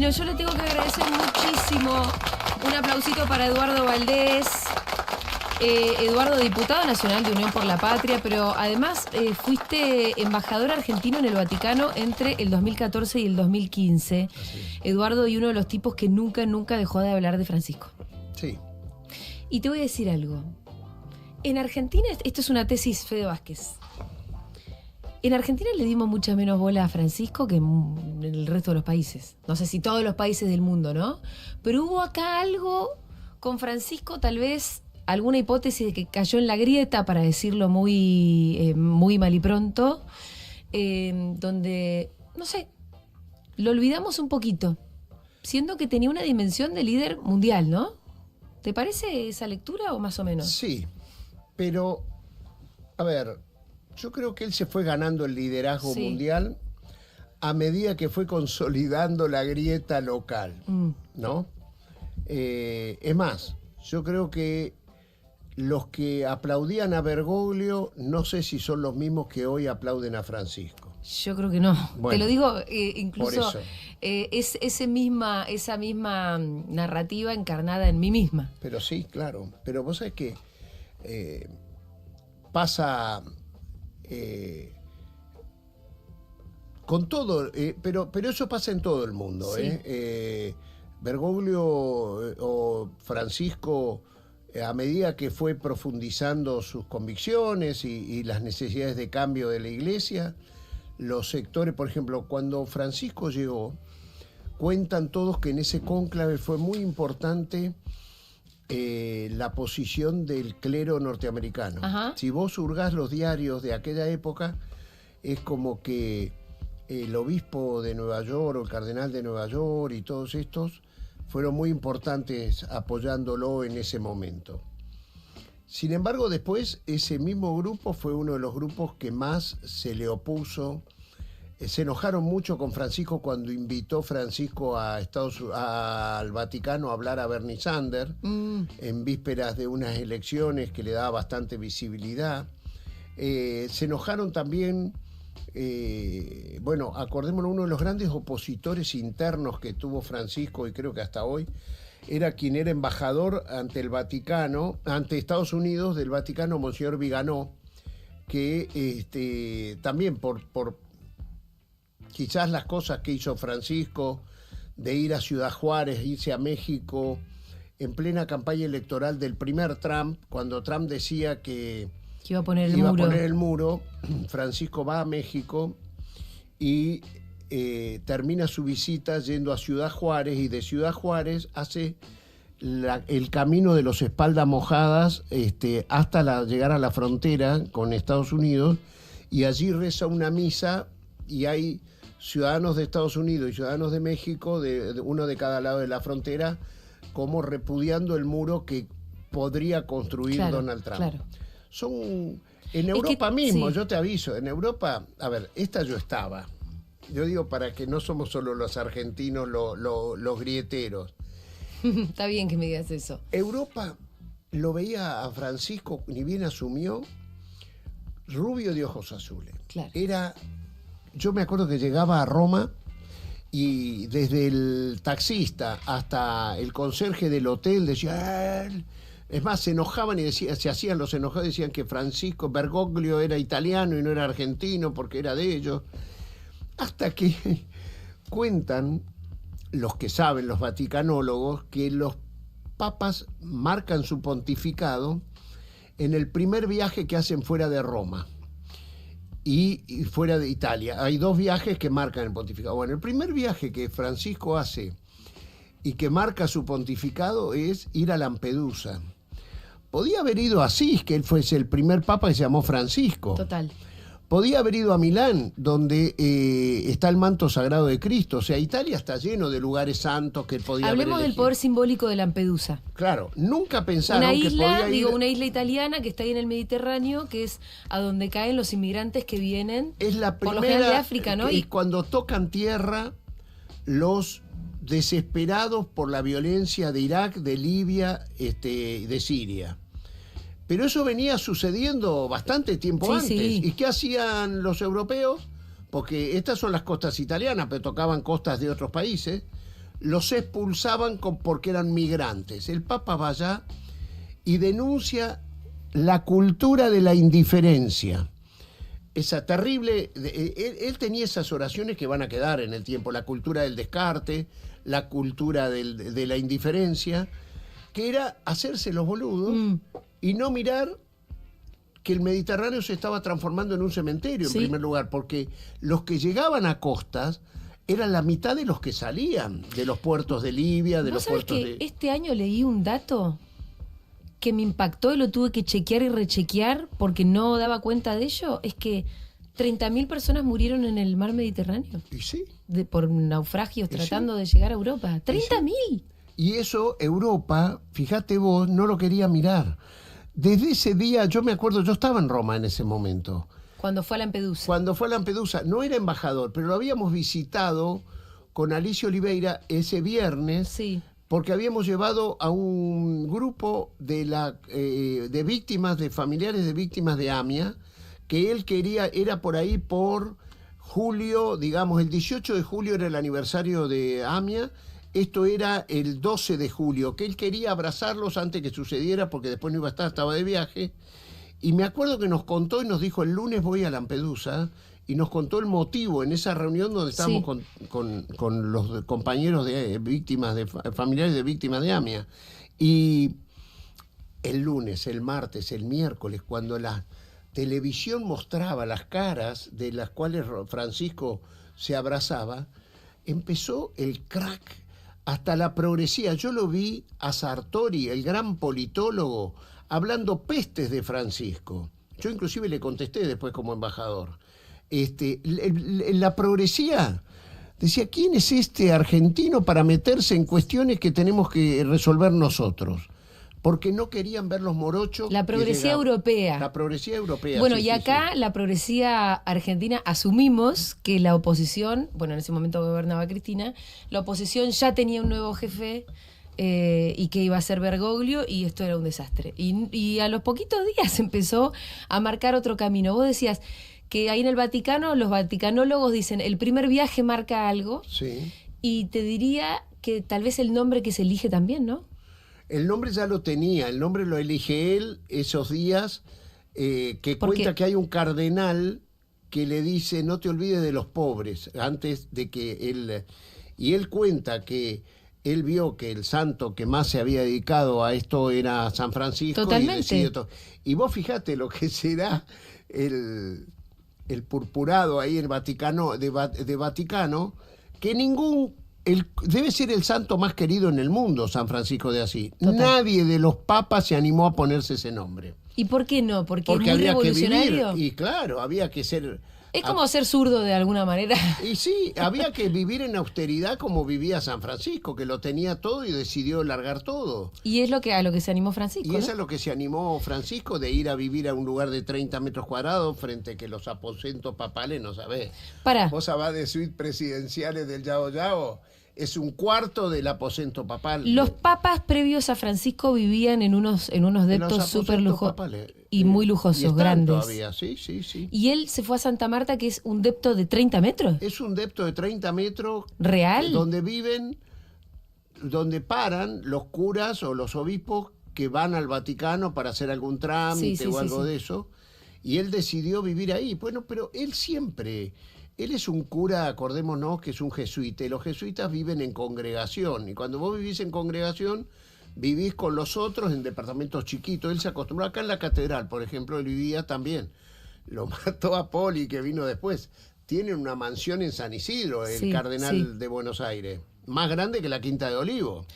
Divino, yo le tengo que agradecer muchísimo. Un aplausito para Eduardo Valdés. Eduardo, diputado nacional de Unión por la Patria, pero además fuiste embajador argentino en el Vaticano entre el 2014 y el 2015. Eduardo, y uno de los tipos que nunca dejó de hablar de Francisco. Sí. Y te voy a decir algo. En Argentina, esto es una tesis Fede Vázquez. En Argentina le dimos mucha menos bola a Francisco que en el resto de los países. No sé si todos los países del mundo, ¿no? Pero hubo acá algo con Francisco, tal vez alguna hipótesis de que cayó en la grieta, para decirlo muy mal y pronto, donde, no sé, lo olvidamos un poquito, siendo que tenía una dimensión de líder mundial, ¿no? ¿Te parece esa lectura o más o menos? Sí, pero, a ver, yo creo que él se fue ganando el liderazgo mundial a medida que fue consolidando la grieta local, ¿no? Es más, yo creo que los que aplaudían a Bergoglio, no sé si son los mismos que hoy aplauden a Francisco. Yo creo que no. Bueno, te lo digo, incluso por eso. Es esa misma narrativa encarnada en mí misma. Pero sí, claro. Pero vos sabés que pasa con todo, pero eso pasa en todo el mundo. Sí. Bergoglio o Francisco, a medida que fue profundizando sus convicciones y las necesidades de cambio de la Iglesia, los sectores, por ejemplo, cuando Francisco llegó, cuentan todos que en ese cónclave fue muy importante la posición del clero norteamericano. Ajá. Si vos hurgás los diarios de aquella época, es como que el obispo de Nueva York o el cardenal de Nueva York y todos estos fueron muy importantes apoyándolo en ese momento. Sin embargo, después ese mismo grupo fue uno de los grupos que más se le opuso. Se enojaron mucho con Francisco cuando invitó Francisco al Vaticano a hablar a Bernie Sanders en vísperas de unas elecciones que le daba bastante visibilidad. Se enojaron también, bueno, acordémonos, uno de los grandes opositores internos que tuvo Francisco, y creo que hasta hoy, era quien era embajador ante el Vaticano, ante Estados Unidos del Vaticano, Monseñor Viganó, que también por quizás las cosas que hizo Francisco, de ir a Ciudad Juárez, irse a México, en plena campaña electoral del primer Trump, cuando Trump decía que iba a poner el muro, Francisco va a México y termina su visita yendo a Ciudad Juárez, y de Ciudad Juárez hace el camino de los espaldas mojadas hasta llegar a la frontera con Estados Unidos, y allí reza una misa, y hay ciudadanos de Estados Unidos y ciudadanos de México, uno de cada lado de la frontera, como repudiando el muro que podría construir Donald Trump. Claro. Son en Europa mismo, sí. Yo te aviso, en Europa, a ver, yo estaba. Yo digo, para que no somos solo los argentinos los grieteros. Está bien que me digas eso. Europa lo veía a Francisco, ni bien asumió, rubio de ojos azules. Claro. Yo me acuerdo que llegaba a Roma y desde el taxista hasta el conserje del hotel decía... Es más, se enojaban y se hacían los enojados, decían que Francisco Bergoglio era italiano y no era argentino porque era de ellos. Hasta que cuentan los que saben, los vaticanólogos, que los papas marcan su pontificado en el primer viaje que hacen fuera de Roma y fuera de Italia. Hay dos viajes que marcan el pontificado. Bueno, el primer viaje que Francisco hace y que marca su pontificado es ir a Lampedusa. Podía haber ido a Asís, que él fuese el primer papa que se llamó Francisco. Total. Podía haber ido a Milán, donde está el manto sagrado de Cristo. O sea, Italia está lleno de lugares santos que él podía haber elegido. Hablemos del poder simbólico de Lampedusa. Claro, nunca pensaron que podía ir... una isla italiana que está ahí en el Mediterráneo, que es a donde caen los inmigrantes que vienen es la primera, por lo general de África, ¿no? Y cuando tocan tierra, los desesperados por la violencia de Irak, de Libia, de Siria. Pero eso venía sucediendo bastante tiempo antes. Sí. ¿Y qué hacían los europeos? Porque estas son las costas italianas, pero tocaban costas de otros países. los expulsaban porque eran migrantes. El Papa va allá y denuncia la cultura de la indiferencia. Esa terrible... Él tenía esas oraciones que van a quedar en el tiempo, la cultura del descarte, la cultura de la indiferencia, que era hacerse los boludos y no mirar que el Mediterráneo se estaba transformando en un cementerio, en primer lugar, porque los que llegaban a costas eran la mitad de los que salían de los puertos de Libia, de los puertos de... Este año leí un dato que me impactó y lo tuve que chequear y rechequear porque no daba cuenta de ello, es que 30.000 personas murieron en el mar Mediterráneo. ¿Y sí? Por naufragios tratando de llegar a Europa. ¡30.000! Y eso Europa, fíjate vos, no lo quería mirar. Desde ese día, yo me acuerdo, yo estaba en Roma en ese momento. Cuando fue a Lampedusa. Cuando fue a Lampedusa, no era embajador, pero lo habíamos visitado con Alicia Oliveira ese viernes, sí, porque habíamos llevado a un grupo de víctimas, de familiares de víctimas de AMIA, que él quería, era por ahí por julio, digamos, el 18 de julio era el aniversario de AMIA. Esto era el 12 de julio, que él quería abrazarlos antes que sucediera, porque después no iba a estar, estaba de viaje. Y me acuerdo que nos contó y nos dijo, el lunes voy a Lampedusa, y nos contó el motivo en esa reunión donde estábamos con los compañeros de víctimas, familiares de víctimas de AMIA. Y el lunes, el martes, el miércoles, cuando la televisión mostraba las caras de las cuales Francisco se abrazaba, empezó el crack. Hasta la progresía. Yo lo vi a Sartori, el gran politólogo, hablando pestes de Francisco. Yo inclusive le contesté después como embajador. La progresía decía, ¿quién es este argentino para meterse en cuestiones que tenemos que resolver nosotros? Porque no querían ver los morochos. La progresía europea. La progresía europea. Bueno, y acá la progresía argentina, asumimos que la oposición, bueno, en ese momento gobernaba Cristina, la oposición ya tenía un nuevo jefe y que iba a ser Bergoglio, y esto era un desastre. Y a los poquitos días empezó a marcar otro camino. Vos decías que ahí en el Vaticano, los vaticanólogos dicen, el primer viaje marca algo, sí. Y te diría que tal vez el nombre que se elige también, ¿no? El nombre ya lo tenía, el nombre lo elige él esos días, que cuenta que hay un cardenal que le dice, no te olvides de los pobres, antes de que él... Y él cuenta que él vio que el santo que más se había dedicado a esto era San Francisco. Totalmente. Y vos fijate lo que será el purpurado ahí en Vaticano, de Vaticano, que debe ser el santo más querido en el mundo, San Francisco de Asís. Total. Nadie de los papas se animó a ponerse ese nombre. ¿Y por qué no? Porque es muy había revolucionario. Que vivir, y claro, había que ser... Es como ser zurdo de alguna manera. Y sí, había que vivir en austeridad como vivía San Francisco, que lo tenía todo y decidió largar todo. Y es a lo que se animó Francisco. Y ¿no? eso es lo que se animó Francisco, de ir a vivir a un lugar de 30 metros cuadrados frente a que los aposentos papales, no sabés. Vos sabés de suites presidenciales del Yao Yao. Es un cuarto del aposento papal. Los papas previos a Francisco vivían en unos deptos súper lujosos y muy lujosos, grandes. Todavía, sí. Y él se fue a Santa Marta, que es un depto de 30 metros. Es un depto de 30 metros. ¿Real? Donde paran los curas o los obispos que van al Vaticano para hacer algún trámite o algo de eso. Y él decidió vivir ahí. Bueno, pero él siempre... Él es un cura, acordémonos, que es un jesuita, y los jesuitas viven en congregación, y cuando vos vivís en congregación, vivís con los otros en departamentos chiquitos. Él se acostumbró acá en la catedral, por ejemplo, él vivía también. Lo mató a Poli, que vino después. Tiene una mansión en San Isidro, el cardenal de Buenos Aires, más grande que la Quinta de Olivo.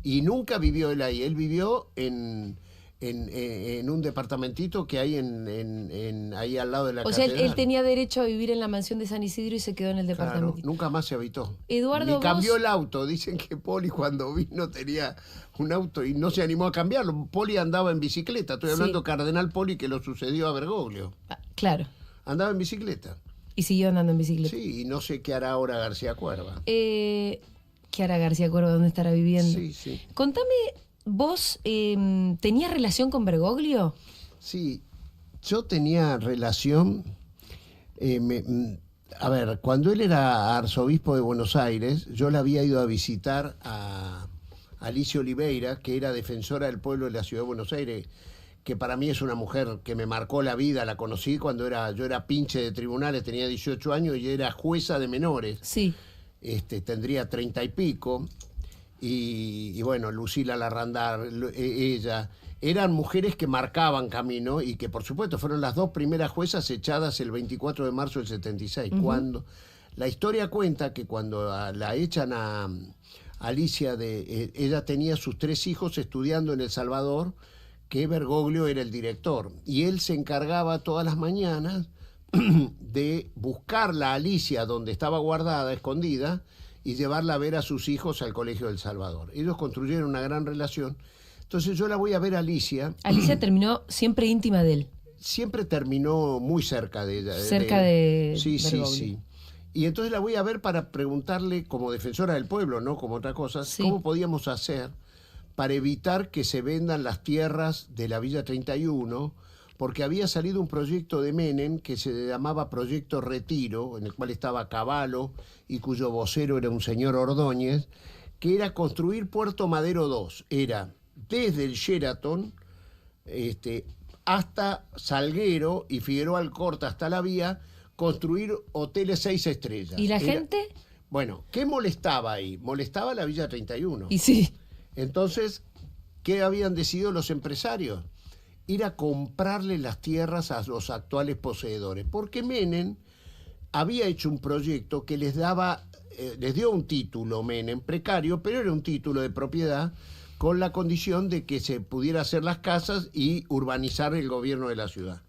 Y nunca vivió él ahí, él vivió en un departamentito que hay ahí al lado de la catedral. O sea, él tenía derecho a vivir en la mansión de San Isidro y se quedó en el departamento. Claro, nunca más se habitó. Eduardo, ni cambió el auto. Dicen que Poli cuando vino tenía un auto y no se animó a cambiarlo. Poli andaba en bicicleta. Estoy hablando Cardenal Poli, que lo sucedió a Bergoglio. Claro. Andaba en bicicleta. Y siguió andando en bicicleta. Sí, y no sé qué hará ahora García Cuerva. ¿Qué hará García Cuerva? ¿Dónde estará viviendo? Sí. Contame... ¿Vos tenías relación con Bergoglio? Sí, yo tenía relación, A ver, cuando él era arzobispo de Buenos Aires, yo le había ido a visitar a Alicia Oliveira, que era defensora del pueblo de la ciudad de Buenos Aires, que para mí es una mujer que me marcó la vida. La conocí cuando yo era pinche de tribunales, tenía 18 años y era jueza de menores. Sí. Tendría 30 y pico. Y bueno, Lucila Larrandar, ella, eran mujeres que marcaban camino y que por supuesto fueron las dos primeras juezas echadas el 24 de marzo del 76. Cuando la historia cuenta que cuando la echan a Alicia, ella tenía sus 3 hijos estudiando en El Salvador, que Bergoglio era el director, y él se encargaba todas las mañanas de buscarla a Alicia donde estaba guardada, escondida, y llevarla a ver a sus hijos al Colegio del Salvador. Ellos construyeron una gran relación. Entonces yo la voy a ver a Alicia. Alicia terminó siempre íntima de él. Siempre terminó muy cerca de ella. Cerca de Sí, Bergoglio. sí. Y entonces la voy a ver para preguntarle, como defensora del pueblo, no como otra cosa, Sí. cómo podíamos hacer para evitar que se vendan las tierras de la Villa 31, porque había salido un proyecto de Menem que se llamaba Proyecto Retiro, en el cual estaba Cavallo y cuyo vocero era un señor Ordóñez, que era construir Puerto Madero 2. Era desde el Sheraton hasta Salguero y Figueroa Alcorta hasta la vía, construir hoteles 6 estrellas. ¿Y la gente? Bueno, ¿qué molestaba ahí? Molestaba la Villa 31. Y sí. Entonces, ¿qué habían decidido los empresarios? Ir a comprarle las tierras a los actuales poseedores, porque Menem había hecho un proyecto que les dio un título, Menem, precario, pero era un título de propiedad con la condición de que se pudiera hacer las casas y urbanizar el gobierno de la ciudad.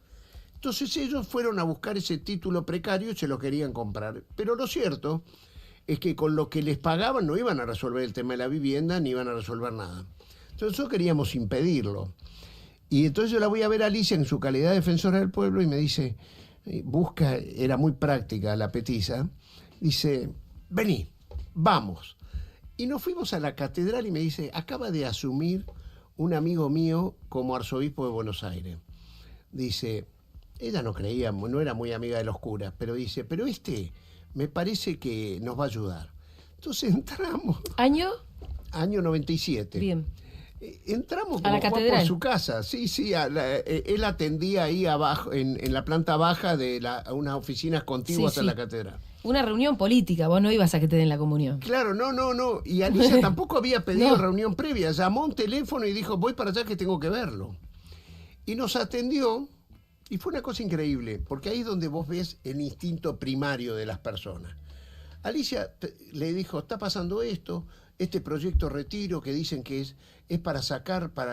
Entonces ellos fueron a buscar ese título precario y se lo querían comprar. Pero lo cierto es que con lo que les pagaban no iban a resolver el tema de la vivienda ni iban a resolver nada. Entonces nosotros queríamos impedirlo. Y entonces yo la voy a ver a Alicia en su calidad de defensora del pueblo y me dice, era muy práctica la petiza, dice, vení, vamos. Y nos fuimos a la catedral y me dice, acaba de asumir un amigo mío como arzobispo de Buenos Aires. Dice, ella no creía, no era muy amiga de los curas, pero dice, pero me parece que nos va a ayudar. Entonces entramos. ¿Año? Año 97. Bien. Entramos a la como catedral. por su casa, sí, él atendía ahí abajo, en la planta baja de unas oficinas contiguas Sí, a sí. la catedral. Una reunión política, vos no ibas a que te den la comunión. Claro, no, y Alicia tampoco había pedido No. reunión previa, llamó un teléfono y dijo, voy para allá que tengo que verlo. Y nos atendió, y fue una cosa increíble, porque ahí es donde vos ves el instinto primario de las personas. Alicia le dijo, está pasando esto, este proyecto Retiro que dicen que es para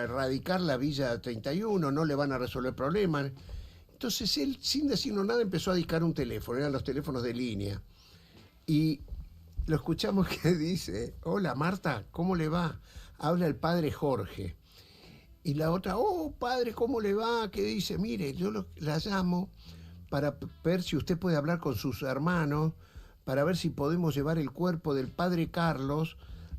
erradicar la Villa 31, no le van a resolver problemas. Entonces él, sin decirnos nada, empezó a discar un teléfono, eran los teléfonos de línea. Y lo escuchamos que dice, hola Marta, ¿cómo le va? Habla el padre Jorge. Y la otra, oh padre, ¿cómo le va? Que dice, mire, yo la llamo para ver si usted puede hablar con sus hermanos, para ver si podemos llevar el cuerpo del padre Carlos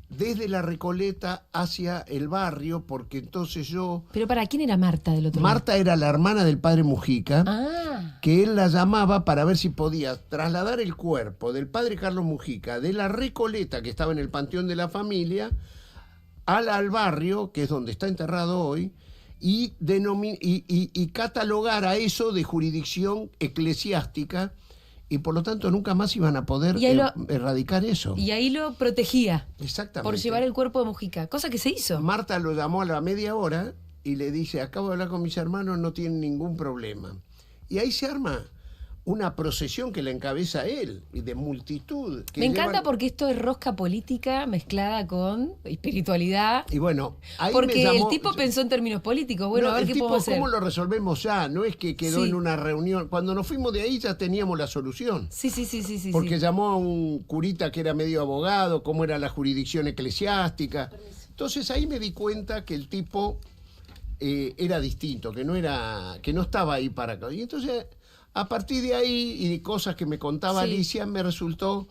desde la Recoleta hacia el barrio, porque entonces yo... Pero ¿para quién era Marta del otro Marta era la hermana del padre Mujica, Ah, que él la llamaba para ver si podía trasladar el cuerpo del padre Carlos Mujica de la Recoleta, que estaba en el Panteón de la Familia, al barrio, que es donde está enterrado hoy, y catalogar a eso de jurisdicción eclesiástica, y por lo tanto nunca más iban a poder Y ahí erradicar eso. y ahí lo protegía Exactamente. por llevar el cuerpo de Mujica, cosa que se hizo. Marta lo llamó a la media hora y le dice, acabo de hablar con mis hermanos, no tienen ningún problema. Y ahí se arma una procesión que la encabeza él, y de multitud. Que Me encanta llevan... porque esto es rosca política mezclada con espiritualidad. Y bueno, ahí Porque me llamó... el tipo pensó en términos políticos. Bueno, No, a ver el qué tipo, podemos hacer. ¿cómo lo resolvemos ya? No es que quedó Sí. en una reunión. Cuando nos fuimos de ahí ya teníamos la solución. Sí. Porque sí. llamó a un curita que era medio abogado, cómo era la jurisdicción eclesiástica. Entonces ahí me di cuenta que el tipo era distinto, que no estaba ahí para acá. Y entonces, a partir de ahí y de cosas que me contaba Sí. Alicia, me resultó,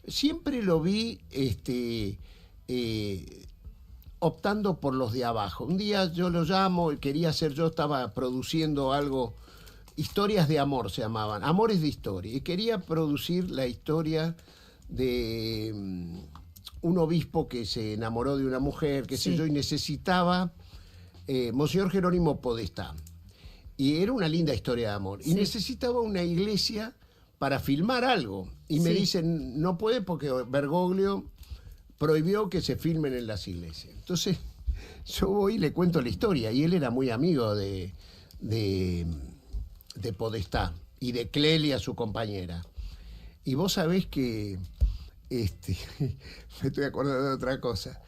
siempre lo vi optando por los de abajo. Un día yo lo llamo, yo estaba produciendo algo Historias de amor se llamaban, Amores de Historia. Y quería producir la historia de un obispo que se enamoró de una mujer, qué sé yo, y necesitaba Monseñor Jerónimo Podestá. Y era una linda historia de amor. Y necesitaba una iglesia para filmar algo. Y me dicen, no puede porque Bergoglio prohibió que se filmen en las iglesias. Entonces, yo voy y le cuento la historia. Y él era muy amigo de Podestá y de Clelia, su compañera. Y vos sabés que, me estoy acordando de otra cosa,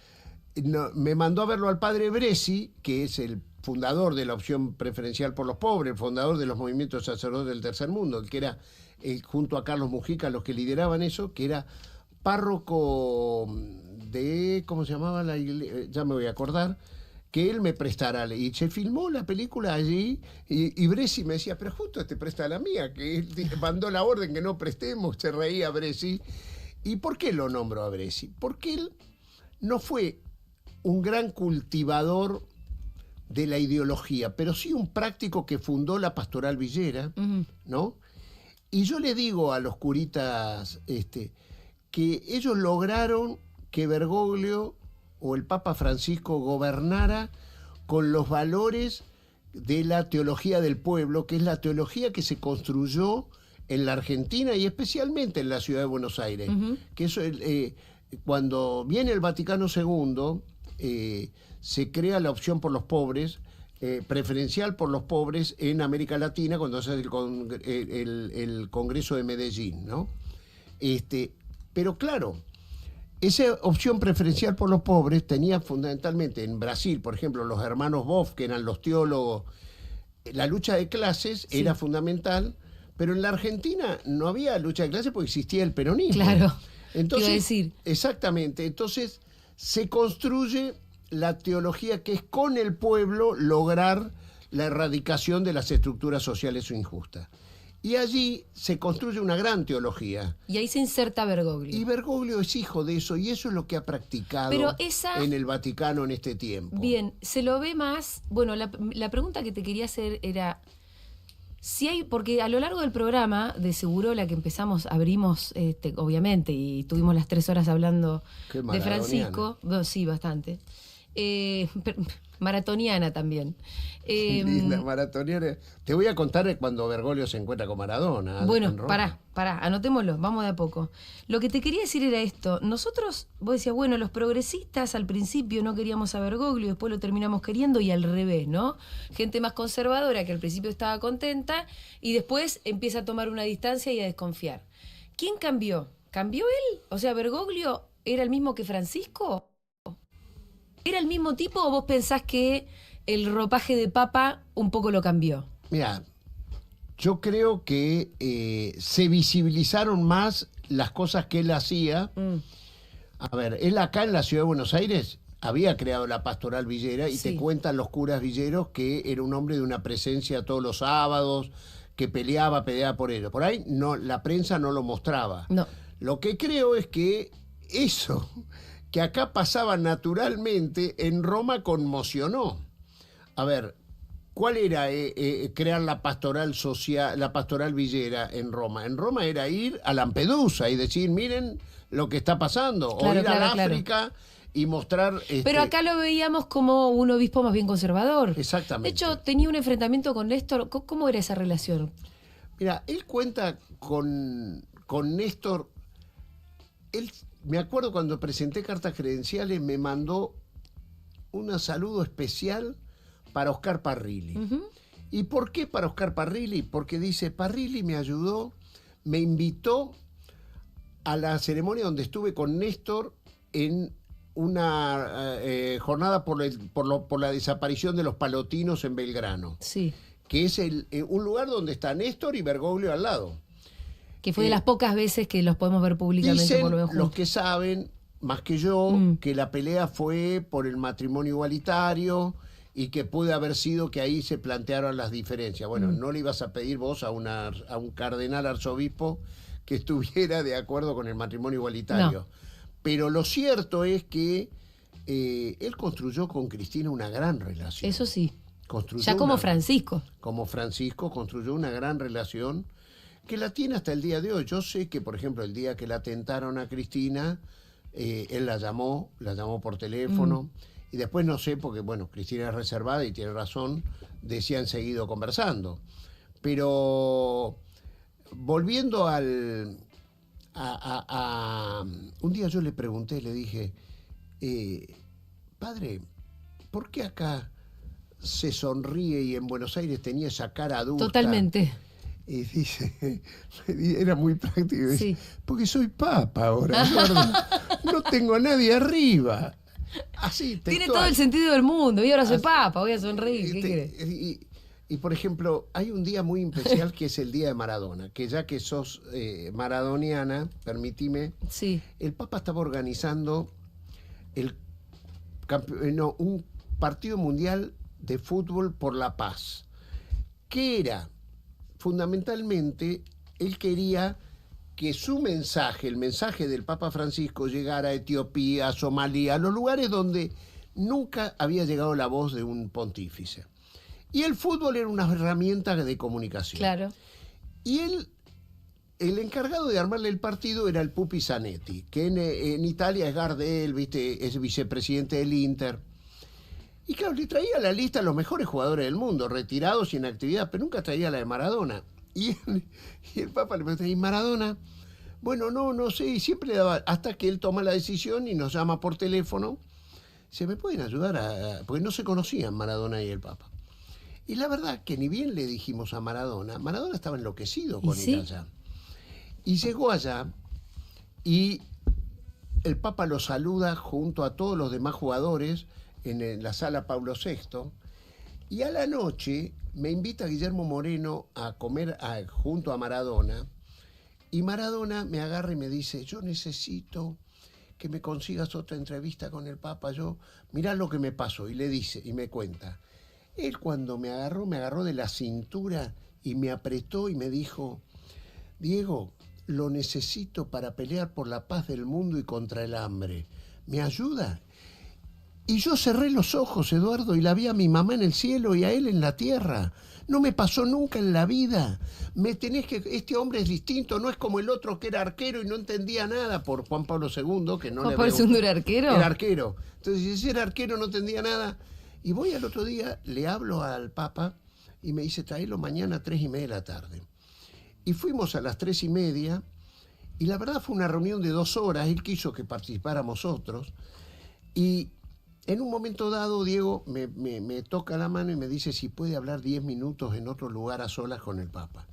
me mandó a verlo al padre Bresci, que es el fundador de la opción preferencial por los pobres, el fundador de los movimientos sacerdotes del tercer mundo, que era, junto a Carlos Mujica, los que lideraban eso, que era párroco de, ¿cómo se llamaba la iglesia? Ya me voy a acordar, que él me prestara, y se filmó la película allí, y Bresci me decía, pero justo te presta la mía, que él mandó la orden que no prestemos, se reía Bresci. ¿Y por qué lo nombro a Bresci? Porque él no fue un gran cultivador de la ideología, pero sí un práctico que fundó la Pastoral Villera, ¿no? Y yo le digo a los curitas que ellos lograron que Bergoglio o el Papa Francisco gobernara con los valores de la teología del pueblo, que es la teología que se construyó en la Argentina y especialmente en la ciudad de Buenos Aires. Que eso, cuando viene el Vaticano II, se crea la opción por los pobres, preferencial por los pobres en América Latina, cuando se hace el Congreso de Medellín, ¿no? Pero claro, esa opción preferencial por los pobres tenía fundamentalmente en Brasil, por ejemplo, los hermanos Boff, que eran los teólogos, la lucha de clases era fundamental, pero en la Argentina no había lucha de clases porque existía el peronismo. Claro, entonces, iba a decir. Exactamente, entonces se construye la teología que es con el pueblo lograr la erradicación de las estructuras sociales injustas. Y allí se construye una gran teología. Y ahí se inserta Bergoglio. Y Bergoglio es hijo de eso, y eso es lo que ha practicado en el Vaticano en este tiempo. Bien, se lo ve más. Bueno, la pregunta que te quería hacer era si hay, porque a lo largo del programa de Segurola que empezamos, abrimos, obviamente, y tuvimos las 3 horas hablando de Francisco. Bueno, sí, bastante. Maratoniana también. Linda, maratoniana. Te voy a contar cuando Bergoglio se encuentra con Maradona. Bueno, pará, anotémoslo, vamos de a poco. Lo que te quería decir era esto. Nosotros, vos decías, bueno, los progresistas al principio no queríamos a Bergoglio, después lo terminamos queriendo y al revés, ¿no? Gente más conservadora que al principio estaba contenta y después empieza a tomar una distancia y a desconfiar. ¿Quién cambió? ¿Cambió él? O sea, ¿Bergoglio era el mismo que Francisco? ¿Era el mismo tipo o vos pensás que el ropaje de papa un poco lo cambió? Mira, yo creo que se visibilizaron más las cosas que él hacía. A ver, él acá en la ciudad de Buenos Aires había creado la Pastoral Villera y te cuentan los curas villeros que era un hombre de una presencia todos los sábados, que peleaba por ello. Por ahí no, la prensa no lo mostraba. No. Lo que creo es que eso que acá pasaba naturalmente, en Roma conmocionó. A ver, ¿cuál era crear la pastoral social, la pastoral villera en Roma? En Roma era ir a Lampedusa y decir, miren lo que está pasando, claro, o ir a África y mostrar... Pero acá lo veíamos como un obispo más bien conservador. Exactamente. De hecho, tenía un enfrentamiento con Néstor. ¿Cómo era esa relación? Mira, él cuenta con Néstor. Él, me acuerdo cuando presenté cartas credenciales, me mandó un saludo especial para Oscar Parrilli. ¿Y por qué para Oscar Parrilli? Porque dice, Parrilli me ayudó, me invitó a la ceremonia donde estuve con Néstor en una jornada por la desaparición de los palotinos en Belgrano. Sí. Que es un lugar donde está Néstor y Bergoglio al lado. Que fue de las pocas veces que los podemos ver públicamente. Dicen por lo menos los que saben, más que yo, que la pelea fue por el matrimonio igualitario y que puede haber sido que ahí se plantearon las diferencias. Bueno, no le ibas a pedir vos a un cardenal arzobispo que estuviera de acuerdo con el matrimonio igualitario. No. Pero lo cierto es que él construyó con Cristina una gran relación. Eso sí. construyó ya como Francisco. Como Francisco construyó una gran relación que la tiene hasta el día de hoy. Yo sé que, por ejemplo, el día que la atentaron a Cristina, él la llamó por teléfono, y después no sé, porque bueno, Cristina es reservada y tiene razón, de si han seguido conversando. Pero volviendo un día yo le pregunté, le dije, padre, ¿por qué acá se sonríe y en Buenos Aires tenía esa cara adulta? Totalmente. Y dice, era muy práctico, dice, Sí. porque soy papa ahora, no tengo a nadie arriba. Así, Tiene textual. todo el sentido del mundo. Y ahora soy Así- papa, voy a sonreír. ¿Qué querés? Y, por ejemplo, hay un día muy especial que es el Día de Maradona, que ya que sos maradoniana, permitime, Sí. el Papa estaba organizando un partido mundial de fútbol por la paz, que era, fundamentalmente, él quería que su mensaje, el mensaje del Papa Francisco, llegara a Etiopía, a Somalia, a los lugares donde nunca había llegado la voz de un pontífice. Y el fútbol era una herramienta de comunicación. Claro. Y el encargado de armarle el partido era el Pupi Zanetti, que en Italia es Gardel, ¿viste? Es vicepresidente del Inter. Y claro, le traía la lista a los mejores jugadores del mundo, retirados y en actividad, pero nunca traía la de Maradona. Y el Papa le preguntó, ¿y Maradona? Bueno, no sé, y siempre le daba, hasta que él toma la decisión y nos llama por teléfono. ¿Se me pueden ayudar? Porque no se conocían Maradona y el Papa. Y la verdad que ni bien le dijimos a Maradona estaba enloquecido con ir allá. Y llegó allá y el Papa lo saluda junto a todos los demás jugadores en la sala Pablo VI. Y a la noche me invita Guillermo Moreno a comer junto a Maradona. Y Maradona me agarra y me dice, yo necesito que me consigas otra entrevista con el Papa. Mirá lo que me pasó. Y le dice, y me cuenta. Él cuando me agarró de la cintura y me apretó y me dijo, Diego, lo necesito para pelear por la paz del mundo y contra el hambre. ¿Me ayuda? Y yo cerré los ojos, Eduardo, y la vi a mi mamá en el cielo y a él en la tierra. No me pasó nunca en la vida. Este hombre es distinto, no es como el otro que era arquero y no entendía nada por Juan Pablo II, que no ¿Juan le Pablo había... II era arquero? Era arquero. Entonces, si ese era arquero no entendía nada. Y voy al otro día, le hablo al Papa y me dice, tráelo mañana a 3:30 de la tarde. Y fuimos a las 3:30 y la verdad fue una reunión de 2 horas. Él quiso que participáramos otros. Y en un momento dado, Diego me toca la mano y me dice si puede hablar 10 minutos en otro lugar a solas con el Papa.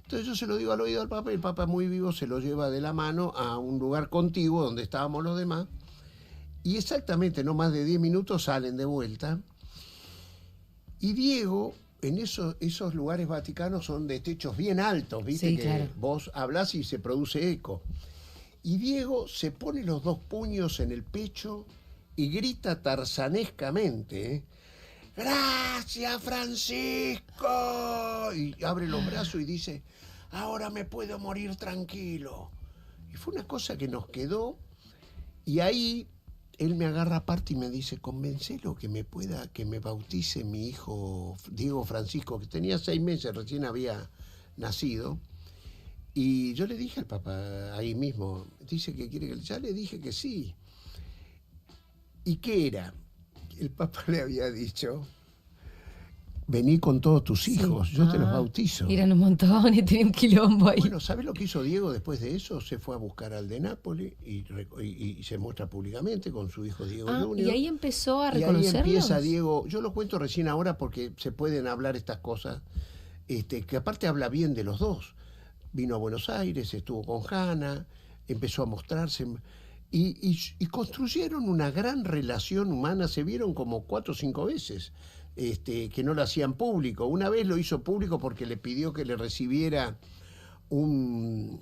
Entonces yo se lo digo al oído al Papa y el Papa muy vivo se lo lleva de la mano a un lugar contiguo donde estábamos los demás. Y exactamente, no más de 10 minutos salen de vuelta. Y Diego, en esos lugares vaticanos son de techos bien altos, ¿viste? Sí, que claro. vos hablás y se produce eco. Y Diego se pone los 2 puños en el pecho y grita tarzanescamente, ¡Gracias, Francisco! Y abre los brazos y dice, ahora me puedo morir tranquilo. Y fue una cosa que nos quedó. Y ahí él me agarra aparte y me dice, convencelo que me bautice mi hijo Diego Francisco, que tenía 6 meses, recién había nacido. Y yo le dije al Papa ahí mismo, dice que quiere que... Ya le dije que sí. ¿Y qué era? El Papa le había dicho, vení con todos tus hijos, yo te los bautizo. Eran un montón y tenía un quilombo ahí. Bueno, ¿sabes lo que hizo Diego después de eso? Se fue a buscar al de Nápoles y se muestra públicamente con su hijo Diego Junior. Y ahí empezó a Y ahí reconocerlos. empieza Diego, yo lo cuento recién ahora porque se pueden hablar estas cosas, que aparte habla bien de los dos. Vino a Buenos Aires, estuvo con Hanna, empezó a mostrarse y construyeron una gran relación humana, se vieron como 4 o 5 veces. Que no lo hacían público. Una vez lo hizo público porque le pidió que le recibiera un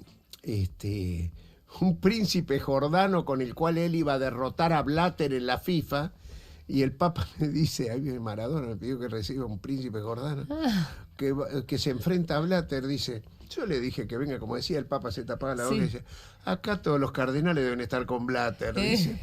príncipe jordano con el cual él iba a derrotar a Blatter en la FIFA, y el Papa le dice, ahí viene Maradona, le pidió que reciba un príncipe jordano, que se enfrenta a Blatter, dice, Yo le dije que venga, como decía el Papa, se tapaba la boca Sí. y decía, acá todos los cardenales deben estar con Blatter. Dice,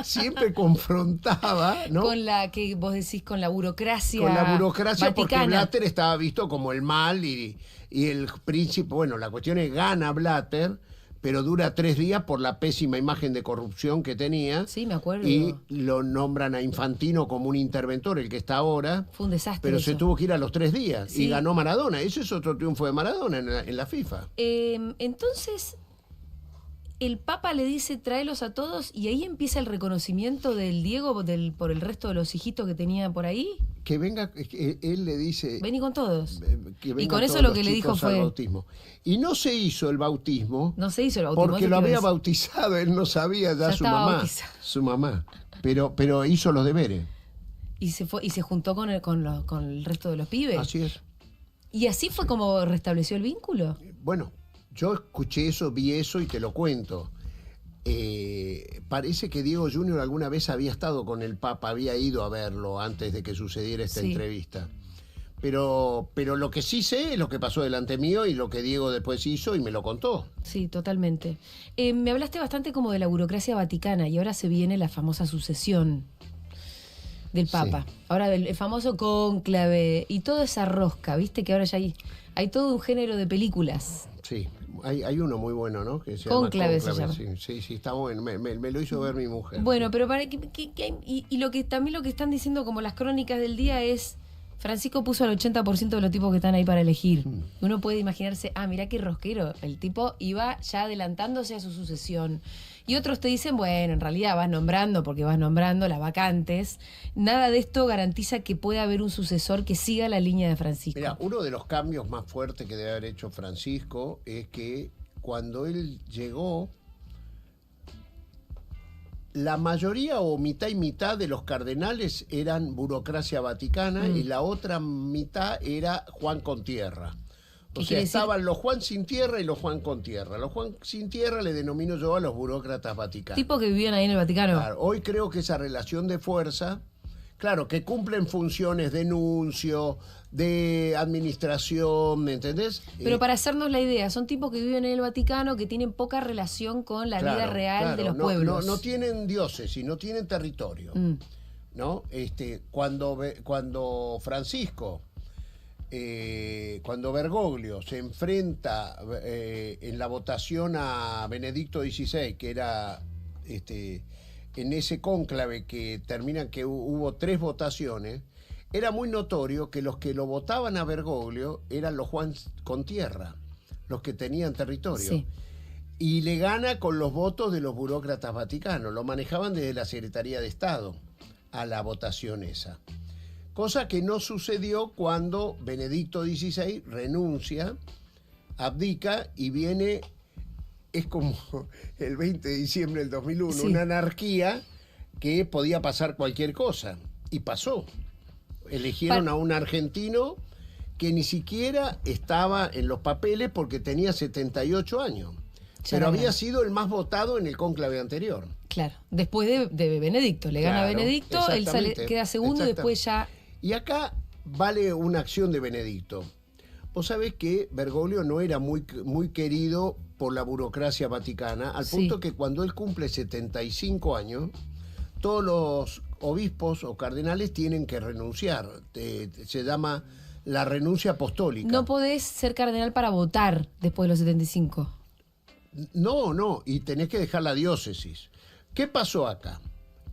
siempre confrontaba, ¿no? Con la que vos decís, con la burocracia. Con la burocracia, porque vaticana. Blatter estaba visto como el mal y el príncipe. Bueno, la cuestión es gana Blatter, pero dura 3 días por la pésima imagen de corrupción que tenía. Sí, me acuerdo. Y lo nombran a Infantino como un interventor, el que está ahora. Fue un desastre. Pero se eso. tuvo que ir a los 3 días Sí. y ganó Maradona. Ese es otro triunfo de Maradona en la FIFA. Entonces, el Papa le dice, tráelos a todos, y ahí empieza el reconocimiento del Diego por el resto de los hijitos que tenía por ahí. Que venga, él le dice... Vení con todos. Que Y vengan con eso todos lo los que le dijo chicos al fue... bautismo. Y no se hizo el bautismo. No se hizo el bautismo. Porque eso lo te iba a había decir. bautizado, él no sabía ya Ya su estaba mamá. bautizado. Su mamá. Pero hizo los deberes. Y se juntó con el resto de los pibes. Así es. Y así fue como restableció el vínculo. Bueno, yo escuché eso, vi eso y te lo cuento. Parece que Diego Junior alguna vez había estado con el Papa, había ido a verlo antes de que sucediera esta Sí. entrevista. Pero lo que sí sé es lo que pasó delante mío y lo que Diego después hizo y me lo contó. Sí, totalmente. Me hablaste bastante como de la burocracia vaticana y ahora se viene la famosa sucesión del Papa. Sí. Ahora el famoso cónclave y toda esa rosca, viste que ahora ya hay todo un género de películas. Sí, hay uno muy bueno, ¿no? Que se Cónclave llama se llama. Sí, está bueno. Me lo hizo ver mi mujer. Bueno, pero para y lo que también lo que están diciendo como las crónicas del día es Francisco puso al 80% de los tipos que están ahí para elegir. Uno puede imaginarse, mirá qué rosquero, el tipo iba ya adelantándose a su sucesión. Y otros te dicen, bueno, en realidad vas nombrando porque vas nombrando las vacantes. Nada de esto garantiza que pueda haber un sucesor que siga la línea de Francisco. Mira, uno de los cambios más fuertes que debe haber hecho Francisco es que cuando él llegó, la mayoría o mitad y mitad de los cardenales eran burocracia vaticana y la otra mitad era Juan con tierra. O sea, estaban los Juan sin tierra y los Juan con tierra. Los Juan sin tierra le denomino yo a los burócratas vaticanos. Tipo que vivían ahí en el Vaticano. Claro, hoy creo que esa relación de fuerza, claro, que cumplen funciones de nuncio, de administración, ¿me entendés? Pero para hacernos la idea, son tipos que viven en el Vaticano, que tienen poca relación con la vida real de los pueblos. No tienen diócesis, no tienen territorio. ¿No? Cuando Francisco, cuando Bergoglio se enfrenta en la votación a Benedicto XVI, que era en ese cónclave que termina que hubo 3 votaciones, era muy notorio que los que lo votaban a Bergoglio eran los Juan con tierra, los que tenían territorio. Sí. Y le gana con los votos de los burócratas vaticanos. Lo manejaban desde la Secretaría de Estado a la votación esa. Cosa que no sucedió cuando Benedicto XVI renuncia, abdica y viene, es como el 20 de diciembre del 2001, Sí. una anarquía que podía pasar cualquier cosa. Y pasó. Eligieron a un argentino que ni siquiera estaba en los papeles porque tenía 78 años. Pero había sido el más votado en el cónclave anterior. Claro, después de Benedicto. Le gana a Claro, Benedicto, él queda segundo y después ya... Y acá vale una acción de Benedicto. Vos sabés que Bergoglio no era muy querido por la burocracia vaticana, al punto que cuando él cumple 75 años, todos los obispos o cardenales tienen que renunciar. Se llama la renuncia apostólica. No podés ser cardenal para votar después de los 75. No, y tenés que dejar la diócesis. ¿Qué pasó acá?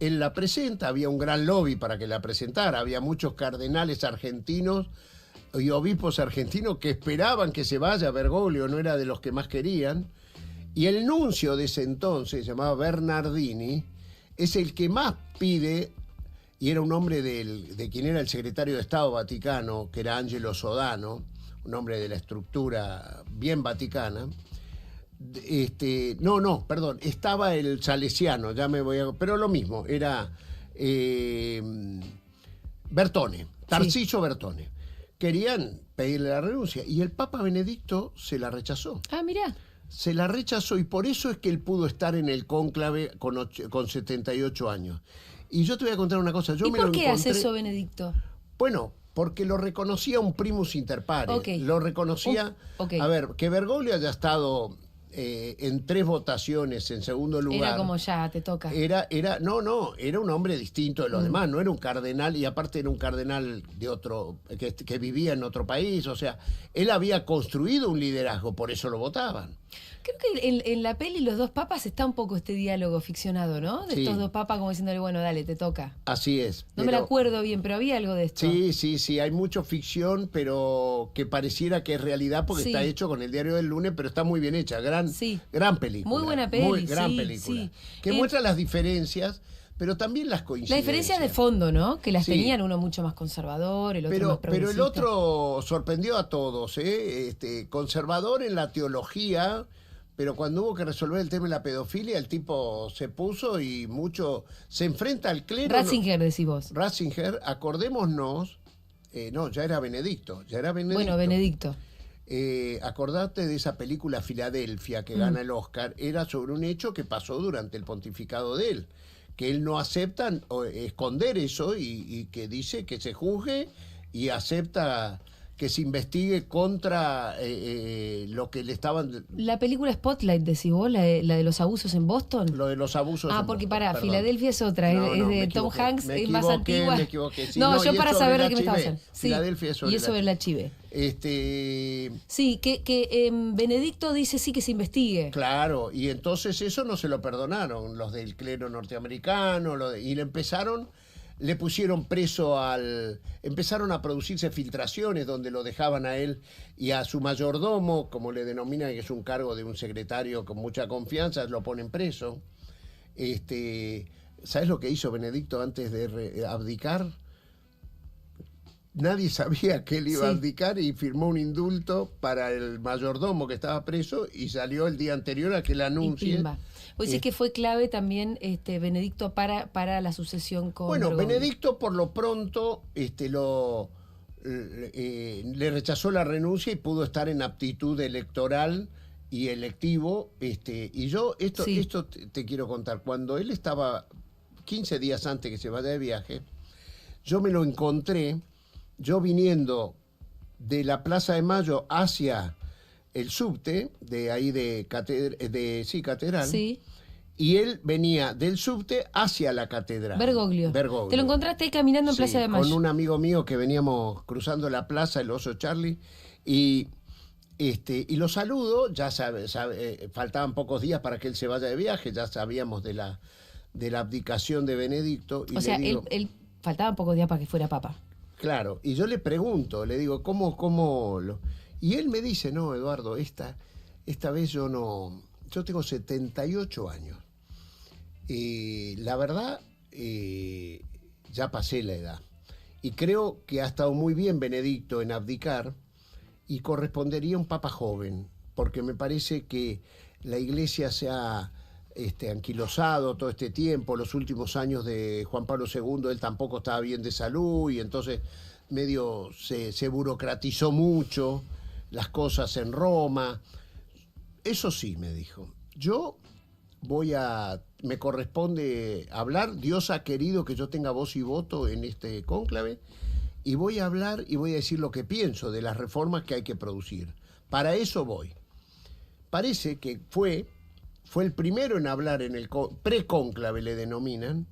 Él la presenta, había un gran lobby para que la presentara, había muchos cardenales argentinos y obispos argentinos que esperaban que se vaya Bergoglio, no era de los que más querían, y el nuncio de ese entonces, llamado Bernardini, es el que más pide, y era un hombre de quien era el secretario de Estado Vaticano, que era Angelo Sodano, un hombre de la estructura bien vaticana. Perdón, estaba el salesiano, pero lo mismo, era Bertone, Tarcisio Bertone. Querían pedirle la renuncia y el Papa Benedicto se la rechazó. Mirá. Se la rechazó y por eso es que él pudo estar en el cónclave con 78 años. Y yo te voy a contar una cosa. ¿Y por qué hace eso Benedicto? Bueno, Porque lo reconocía un primus inter pares. Ok. Lo reconocía... Ok. A ver, que Bergoglio haya estado en 3 votaciones en segundo lugar... Era como ya, te toca. Era un hombre distinto de los demás, no era un cardenal, y aparte era un cardenal de otro, que vivía en otro país, o sea, él había construido un liderazgo, por eso lo votaban. Creo que en la peli Los dos papas está un poco este diálogo ficcionado, ¿no? De Sí. estos dos papas como diciéndole, bueno, dale, te toca. Así es. No me la acuerdo bien, pero había algo de esto. Sí, hay mucho ficción, pero que pareciera que es realidad porque Sí. está hecho con el Diario del Lunes, pero está muy bien hecha, gran película. Muy buena peli, gran sí, película. sí. Que muestra las diferencias, pero también las coincidencias. La diferencia de fondo, ¿no? Que las Sí. tenían uno mucho más conservador, el otro más Pero el progresista. otro sorprendió a todos, conservador en la teología, pero cuando hubo que resolver el tema de la pedofilia, el tipo se puso y mucho se enfrenta al clero. Ratzinger, decís vos. Ratzinger, acordémonos, no, ya era Benedicto. Bueno, Benedicto. Acordate de esa película Filadelfia que gana el Oscar, era sobre un hecho que pasó durante el pontificado de él, que él no acepta esconder eso y que dice que se juzgue y acepta que se investigue contra lo que le estaban... La película Spotlight, decís vos, la de los abusos en Boston. Lo de los abusos. Porque perdón. Filadelfia es otra, No, es no, de me Tom equivoqué, Hanks, me es más equivoqué, antigua. me equivoqué, sí. No, No, yo y es para sobre saber la de qué me estabas Chive. hablando. Sí. Filadelfia es sobre Y es la sobre la Chive. Sí, que Benedicto dice sí que se investigue. Claro, y entonces eso no se lo perdonaron los del clero norteamericano, y le pusieron preso empezaron a producirse filtraciones donde lo dejaban a él y a su mayordomo, como le denominan, que es un cargo de un secretario con mucha confianza, lo ponen preso. ¿Sabes lo que hizo Benedicto antes de abdicar? Nadie sabía que él iba a abdicar y firmó un indulto para el mayordomo que estaba preso y salió el día anterior a que le anuncie. Vos decís que fue clave también Benedicto para la sucesión con Bergoglio. Benedicto por lo pronto le rechazó la renuncia y pudo estar en aptitud electoral y electivo. Y yo esto te quiero contar. Cuando él estaba 15 días antes que se vaya de viaje, yo me lo encontré, yo viniendo de la Plaza de Mayo hacia el subte, de ahí de Catedral, sí. Y él venía del subte hacia la catedral. Bergoglio. Te lo encontraste ahí caminando en Plaza de Mayo. Con un amigo mío que veníamos cruzando la plaza, el Oso Charlie, y lo saludo, ya faltaban pocos días para que él se vaya de viaje, ya sabíamos de la abdicación de Benedicto. Y o sea, le digo, él faltaban pocos días para que fuera papa. Claro, y yo le pregunto, le digo, ¿cómo lo...? Y él me dice, no, Eduardo, esta vez yo tengo 78 años. La verdad, ya pasé la edad. Y creo que ha estado muy bien Benedicto en abdicar y correspondería a un papa joven, porque me parece que la Iglesia se ha anquilosado todo este tiempo. Los últimos años de Juan Pablo II, él tampoco estaba bien de salud y entonces medio se burocratizó mucho las cosas en Roma. Eso sí, me dijo, me corresponde hablar, Dios ha querido que yo tenga voz y voto en este cónclave, y voy a hablar y voy a decir lo que pienso de las reformas que hay que producir. Para eso voy. Parece que fue el primero en hablar en el precónclave, le denominan,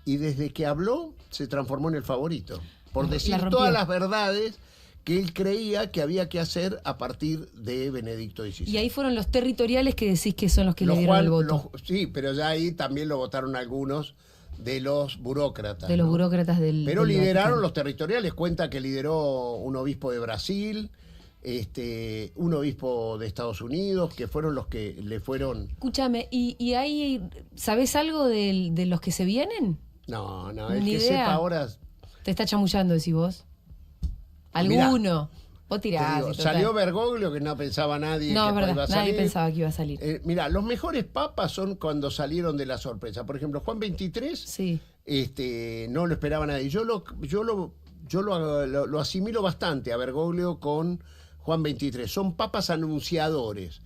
y desde que habló se transformó en el favorito, por decir todas las verdades que él creía que había que hacer a partir de Benedicto XVI. Y ahí fueron los territoriales que decís que son los que le dieron el voto. Sí, pero ya ahí también lo votaron algunos de los burócratas. De los burócratas del Pero del lideraron Vaticano. los territoriales. Cuenta que lideró un obispo de Brasil, un obispo de Estados Unidos, que fueron los que le fueron... Escúchame, ¿y ahí sabés algo de los que se vienen? No, el Ni que idea. sepa ahora... Te está chamullando, decís vos. ¿Alguno? Vos tirás. Te digo, salió Bergoglio, que no pensaba nadie No, que es verdad, iba a salir. nadie pensaba que iba a salir. Mira, los mejores papas son cuando salieron de la sorpresa. Por ejemplo, Juan XXIII, Sí. no lo esperaba nadie. Yo lo asimilo bastante a Bergoglio con Juan XXIII. Son papas anunciadores.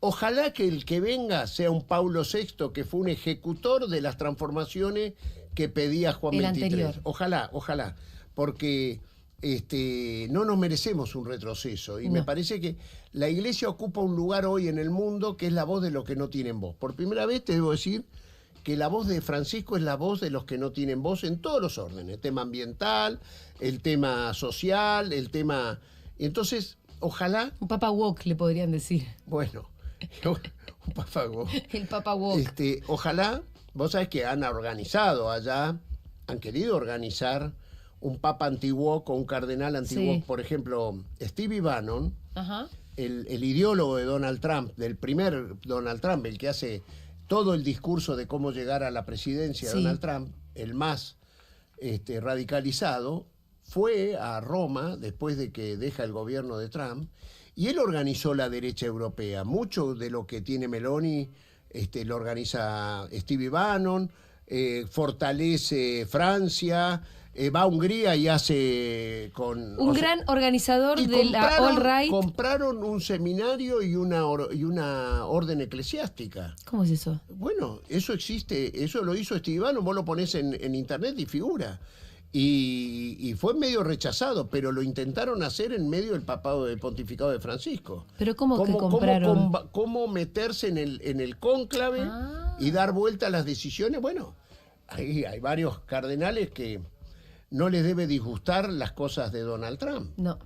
Ojalá que el que venga sea un Paulo VI, que fue un ejecutor de las transformaciones que pedía Juan El XXIII. anterior. Ojalá, porque no nos merecemos un retroceso. Y No. me parece que la Iglesia ocupa un lugar hoy en el mundo que es la voz de los que no tienen voz. Por primera vez te debo decir que la voz de Francisco es la voz de los que no tienen voz en todos los órdenes. El tema ambiental, el tema social, el tema... Entonces, ojalá... Un Papa Woke, le podrían decir. Bueno, un papago. El Papa Woke. Ojalá, vos sabés que han organizado allá, han querido organizar un papa antiguo con un cardenal antiguo. Sí. Por ejemplo, Stevie Bannon, Ajá. el ideólogo de Donald Trump, del primer Donald Trump, el que hace todo el discurso de cómo llegar a la presidencia de Sí. Donald Trump, el más radicalizado, fue a Roma después de que deja el gobierno de Trump, y él organizó la derecha europea. Mucho de lo que tiene Meloni lo organiza Stevie Bannon, fortalece Francia, va a Hungría y hace con... Un gran organizador de la All Right. Compraron un seminario y una orden eclesiástica. ¿Cómo es eso? Bueno, eso existe, eso lo hizo Stevie Bannon, vos lo ponés en internet y figura. Y fue medio rechazado, pero lo intentaron hacer en medio del papado del pontificado de Francisco. Pero ¿cómo que compraron? Cómo meterse en el cónclave y dar vuelta a las decisiones. Bueno, ahí hay varios cardenales que no les debe disgustar las cosas de Donald Trump. No.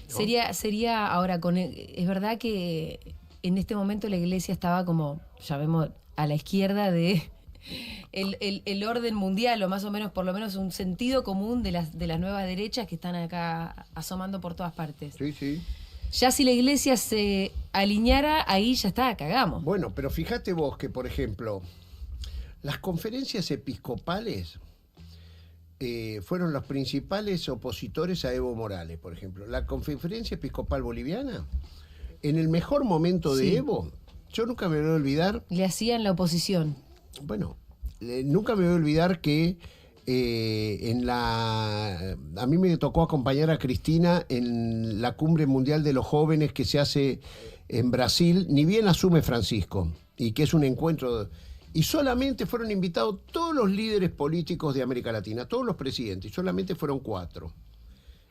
Sería ahora, es verdad que en este momento la Iglesia estaba como, ya vemos, a la izquierda de el orden mundial, o más o menos, por lo menos un sentido común de las nuevas derechas que están acá asomando por todas partes. Sí, sí. Ya si la Iglesia se alineara, ahí ya está, cagamos. Bueno, pero fíjate vos que, por ejemplo, las conferencias episcopales fueron los principales opositores a Evo Morales, por ejemplo. La conferencia episcopal boliviana, en el mejor momento de Sí. Evo, yo nunca me voy a olvidar, Le hacían la oposición. bueno, nunca me voy a olvidar que a mí me tocó acompañar a Cristina en la Cumbre Mundial de los Jóvenes que se hace en Brasil, ni bien asume Francisco, y que es un encuentro... Y solamente fueron invitados todos los líderes políticos de América Latina, todos los presidentes, y solamente fueron 4.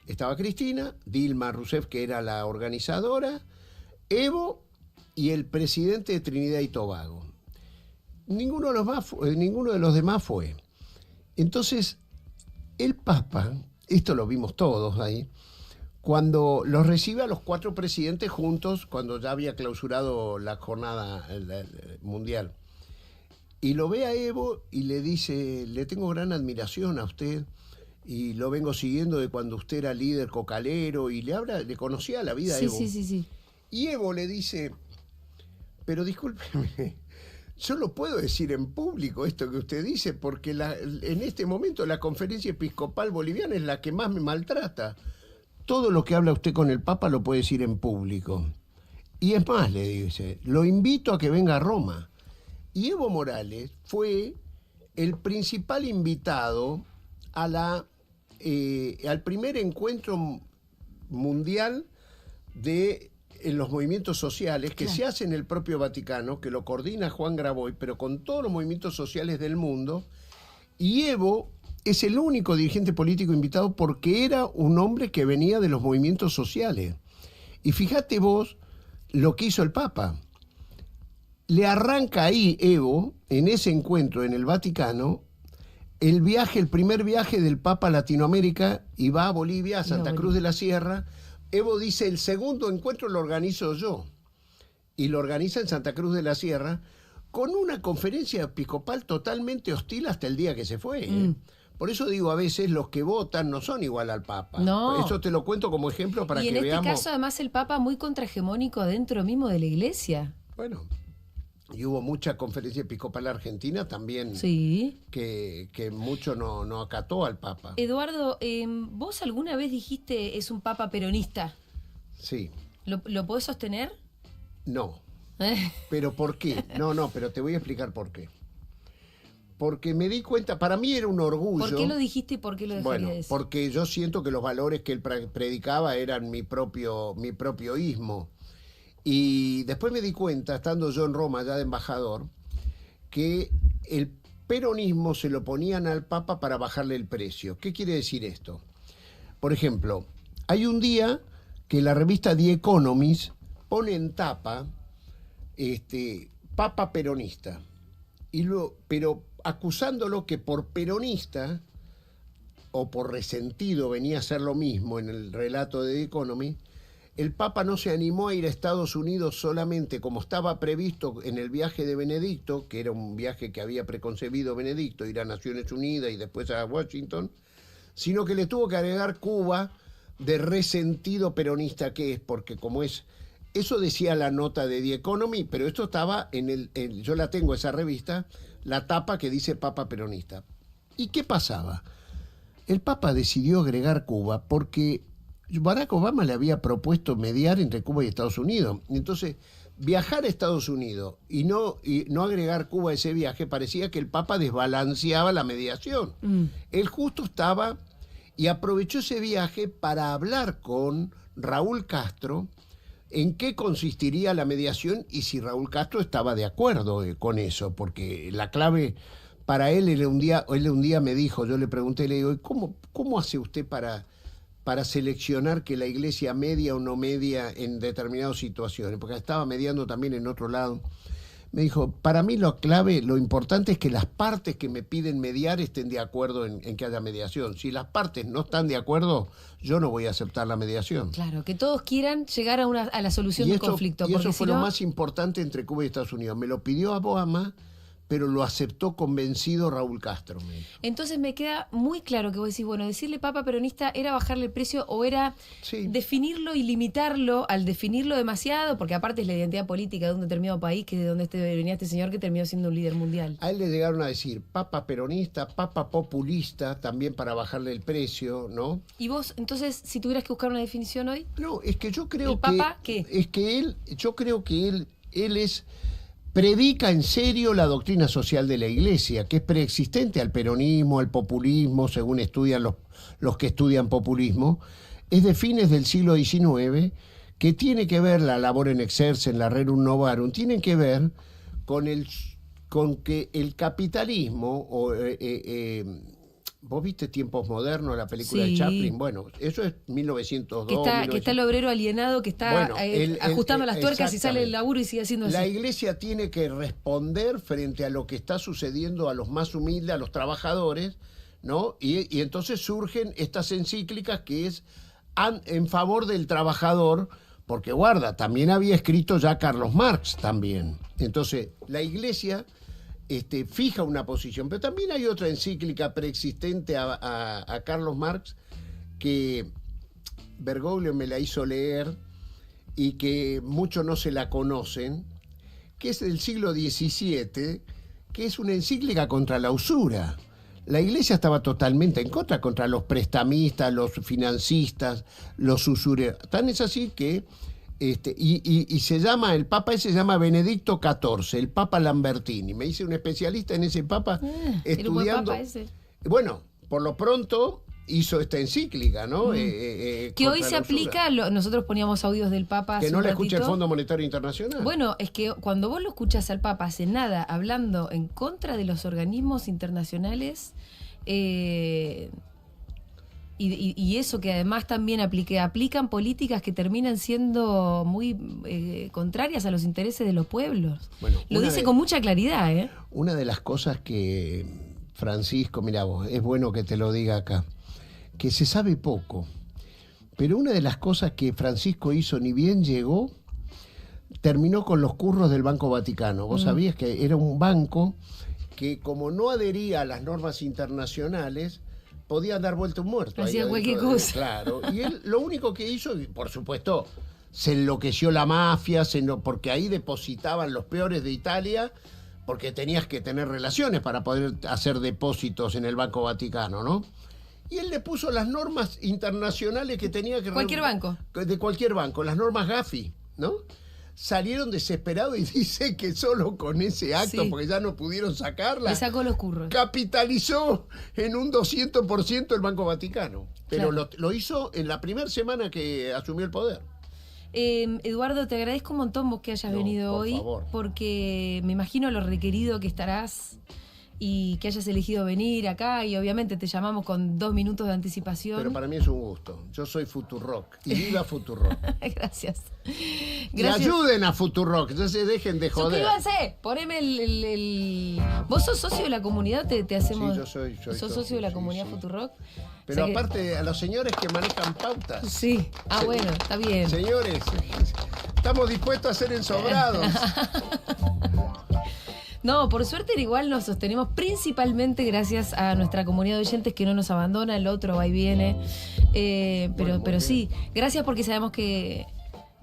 Estaba Cristina, Dilma Rousseff, que era la organizadora, Evo y el presidente de Trinidad y Tobago. Ninguno de los demás fue. Entonces, el Papa, esto lo vimos todos ahí, cuando los recibe a los 4 presidentes juntos, cuando ya había clausurado la jornada mundial, y lo ve a Evo y le dice, le tengo gran admiración a usted y lo vengo siguiendo de cuando usted era líder cocalero, y le conocía la vida a Sí, Evo. sí. Y Evo le dice, pero discúlpeme, yo lo puedo decir en público esto que usted dice, porque en este momento la conferencia episcopal boliviana es la que más me maltrata. Todo lo que habla usted con el Papa lo puede decir en público. Y es más, le dice, lo invito a que venga a Roma. Y Evo Morales fue el principal invitado al primer encuentro mundial en los movimientos sociales que se hace en el propio Vaticano, que lo coordina Juan Graboy, pero con todos los movimientos sociales del mundo. Y Evo es el único dirigente político invitado porque era un hombre que venía de los movimientos sociales. Y fíjate vos lo que hizo el Papa. Le arranca ahí Evo, en ese encuentro en el Vaticano, el primer viaje del Papa a Latinoamérica, y va a Bolivia, a Santa Cruz de la Sierra. Evo dice, el segundo encuentro lo organizo yo. Y lo organiza en Santa Cruz de la Sierra, con una conferencia episcopal totalmente hostil hasta el día que se fue. Por eso digo, a veces los que votan no son igual al Papa. No. Eso te lo cuento como ejemplo para que veamos. Y en este caso, además, el Papa muy contrahegemónico dentro mismo de la Iglesia. Bueno, y hubo mucha conferencia episcopal argentina también, Sí. que mucho no acató al Papa. Eduardo, vos alguna vez dijiste es un Papa peronista. Sí, ¿Lo podés sostener? no. ¿Pero por qué? No, pero te voy a explicar por qué. Porque me di cuenta, para mí era un orgullo. ¿Por qué lo dijiste y por qué lo dejaría Bueno, de decir? porque yo siento que los valores que él predicaba eran mi propio ismo. Y después me di cuenta, estando yo en Roma ya de embajador, que el peronismo se lo ponían al Papa para bajarle el precio. ¿Qué quiere decir esto? Por ejemplo, hay un día que la revista The Economist pone en tapa Papa peronista, pero acusándolo que por peronista o por resentido venía a ser lo mismo en el relato de The Economist. El Papa no se animó a ir a Estados Unidos solamente como estaba previsto en el viaje de Benedicto, que era un viaje que había preconcebido Benedicto, ir a Naciones Unidas y después a Washington, sino que le tuvo que agregar Cuba de resentido peronista que es, porque como es, eso decía la nota de The Economy, pero esto estaba yo la tengo esa revista, la tapa que dice Papa peronista. ¿Y qué pasaba? El Papa decidió agregar Cuba porque Barack Obama le había propuesto mediar entre Cuba y Estados Unidos. Entonces, viajar a Estados Unidos y no agregar Cuba a ese viaje parecía que el Papa desbalanceaba la mediación. Él justo estaba y aprovechó ese viaje para hablar con Raúl Castro en qué consistiría la mediación y si Raúl Castro estaba de acuerdo con eso, porque la clave para él un día me dijo, yo le pregunté, le digo, ¿cómo hace usted para seleccionar que la iglesia media o no media en determinadas situaciones? Porque estaba mediando también en otro lado. Me dijo, para mí lo clave, lo importante es que las partes que me piden mediar estén de acuerdo en que haya mediación. Si las partes no están de acuerdo, yo no voy a aceptar la mediación. Claro, que todos quieran llegar a la solución del conflicto. Y eso fue lo más importante entre Cuba y Estados Unidos. Me lo pidió Obama, pero lo aceptó convencido Raúl Castro. Entonces me queda muy claro que vos decís, bueno, decirle Papa peronista era bajarle el precio o era definirlo y limitarlo al definirlo demasiado, porque aparte es la identidad política de un determinado país, que es de donde venía este señor que terminó siendo un líder mundial. A él le llegaron a decir Papa peronista, Papa populista, también para bajarle el precio, ¿no? ¿Y vos, entonces, si tuvieras que buscar una definición hoy? No, es que yo creo ¿El Papa qué? Es que yo creo que él predica en serio la doctrina social de la Iglesia, que es preexistente al peronismo, al populismo, según estudian los que estudian populismo. Es de fines del siglo XIX, que tiene que ver la labor en exercen, la rerum novarum, tienen que ver con que el capitalismo ¿vos viste Tiempos Modernos, la película de Chaplin? Bueno, eso es 1902. Que está el obrero alienado que está ajustando las tuercas y sale del laburo y sigue haciendo así. La Iglesia tiene que responder frente a lo que está sucediendo a los más humildes, a los trabajadores, ¿no? Y entonces surgen estas encíclicas que es en favor del trabajador, porque guarda, también había escrito ya Carlos Marx también. Entonces, la Iglesia fija una posición, pero también hay otra encíclica preexistente a Carlos Marx que Bergoglio me la hizo leer y que muchos no se la conocen, que es del siglo XVII, que es una encíclica contra la usura. La Iglesia estaba totalmente en contra los prestamistas, los financistas, los usureros. Tan es así que y se llama, el Papa ese se llama Benedicto XIV, el Papa Lambertini. Me hice un especialista en ese Papa estudiando. ¿Era un Papa ese? Bueno, por lo pronto hizo esta encíclica, ¿no? Que hoy se aplica, nosotros poníamos audios del Papa. Que no le escucha el Fondo Monetario Internacional. Bueno, es que cuando vos lo escuchas al Papa hace nada hablando en contra de los organismos internacionales, y eso que además también aplican políticas que terminan siendo muy contrarias a los intereses de los pueblos. Bueno, lo dice con mucha claridad, ¿eh? Una de las cosas que Francisco, mirá vos, es bueno que te lo diga acá, que se sabe poco, pero una de las cosas que Francisco hizo, ni bien llegó, terminó con los curros del Banco Vaticano. Vos sabías que era un banco que, como no adhería a las normas internacionales, podía dar vuelta un muerto. Hacía cualquier cosa. Claro. Y él lo único que hizo, y por supuesto, se enloqueció la mafia, porque ahí depositaban los peores de Italia, porque tenías que tener relaciones para poder hacer depósitos en el Banco Vaticano, ¿no? Y él le puso las normas internacionales que tenía que... Cualquier banco. De cualquier banco, las normas Gafi, ¿no? Salieron desesperados y dice que solo con ese acto, porque ya no pudieron sacarla, le sacó los curros, capitalizó en un 200% el Banco Vaticano. Pero claro, lo hizo en la primera semana que asumió el poder. Eduardo, te agradezco un montón vos que hayas venido hoy, favor, porque me imagino lo requerido que estarás y que hayas elegido venir acá, y obviamente te llamamos con 2 minutos de anticipación. Pero para mí es un gusto. Yo soy Futurock y viva Futurock. Gracias. Y ayuden a Futurock, no se dejen de joder. Suscríbanse, poneme el... ¿Vos sos socio de la comunidad? Te hacemos... Sí, yo soy ¿Sos socio de la comunidad Futurock? Pero o sea aparte, a los señores que manejan pautas. Sí. Bueno, está bien. Señores, estamos dispuestos a ser ensobrados. No, por suerte igual nos sostenemos principalmente gracias a nuestra comunidad de oyentes que no nos abandona, el otro va y viene. Pero sí, gracias porque sabemos que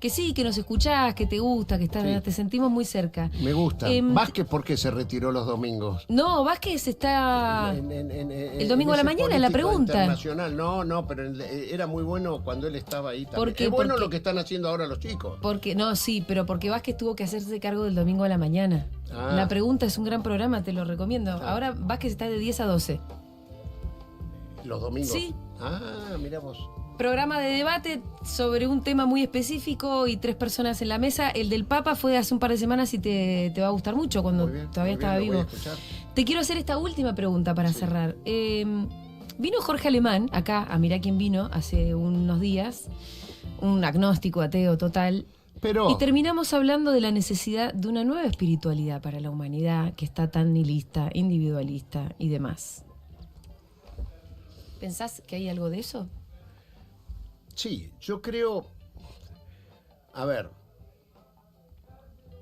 sí, que nos escuchás, que te gusta, que estás, te sentimos muy cerca. Me gusta. Vázquez, ¿por qué se retiró los domingos? No, Vázquez está el domingo a la mañana en la pregunta. Internacional. No, pero era muy bueno cuando él estaba ahí también. Es bueno lo que están haciendo ahora los chicos. Porque Vázquez tuvo que hacerse cargo del domingo a la mañana. La pregunta es un gran programa, te lo recomiendo. Ahora Vázquez está de 10 a 12. ¿Los domingos? Sí. Mira vos. Programa de debate sobre un tema muy específico y 3 personas en la mesa. El del Papa fue hace un par de semanas y te va a gustar mucho cuando todavía estaba vivo. Te quiero hacer esta última pregunta para cerrar. Vino Jorge Alemán acá, a Mirá quién vino, hace unos días, un agnóstico, ateo total. Y terminamos hablando de la necesidad de una nueva espiritualidad para la humanidad que está tan nihilista, individualista y demás. ¿Pensás que hay algo de eso? Sí, yo creo... A ver,